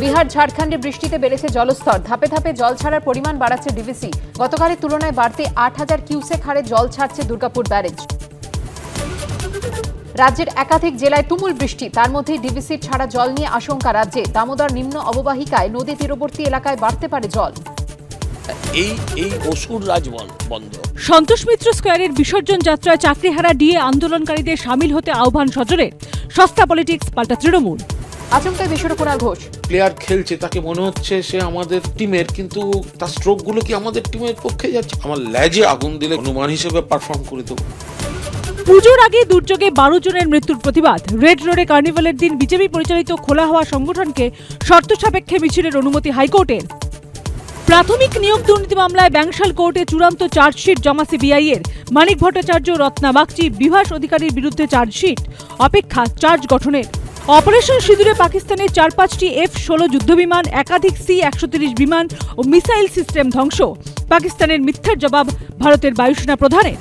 বিহার ঝাড়খণ্ডে বৃষ্টিতে বেড়েছে জলস্তর, ধাপে ধাপে জল ছাড়ার পরিমাণ বাড়াচ্ছে ডিভিসি। গতকালের তুলনায় বাড়তি ৮,০০০ কিউসেক হারে জল ছাড়ছে দুর্গাপুর ব্যারেজ। রাজ্যের একাধিক জেলায় তুমুল বৃষ্টি, তার মধ্যে ডিভিসির ছাড়া জল নিয়ে আশঙ্কা রাজ্যে। দামোদর নিম্ন অববাহিকায় নদী তীরবর্তী এলাকায় বাড়তে পারে জল। এই অসুর রাজ বন্ধ। সন্তোষ মিত্র স্কয়ারের বিসর্জন যাত্রায় চাকরিহারা ডিএ আন্দোলনকারীদের সামিল হতে আহ্বান সজনের। সস্তা পলিটিক্স পাল্টা তৃণমূল। আচমকায় বিশ্বকুমার ঘোষ। প্লেয়ার খেলছে, তাকে মনে হচ্ছে সে আমাদের টিমের, কিন্তু তার স্ট্রোক গুলো কি আমাদের টিমের পক্ষে যাচ্ছে? আমার লেজে আগুন দিলে অনুমান হিসেবে পারফর্ম করে দেবো। পুজোর আগে দুর্যোগে 12 জনের মৃত্যুর প্রতিবাদ। রেড রোডে কার্নিভালের দিন বিজেপি পরিচালিত খোলা হওয়া সংগঠনকে শর্ত সাপেক্ষে মিছিলের অনুমতি হাইকোর্টের। প্রাথমিক নিয়োগ দুর্নীতি মামলায় ব্যাংশাল কোর্টে চূড়ান্ত চার্জশিট জমা সিবিআইয়ের। মানিক ভট্টাচার্য, রত্না বাগচি, বিভাস অধিকারীর বিরুদ্ধে চার্জশিট, অপেক্ষা চার্জ গঠনের। অপারেশন সিঁদুরে পাকিস্তানের 4-5টি F-16 যুদ্ধবিমান, একাধিক C-130 বিমান ও মিসাইল সিস্টেম ধ্বংস। পাকিস্তানের মিথ্যার জবাব ভারতের বায়ুসেনা প্রধানের।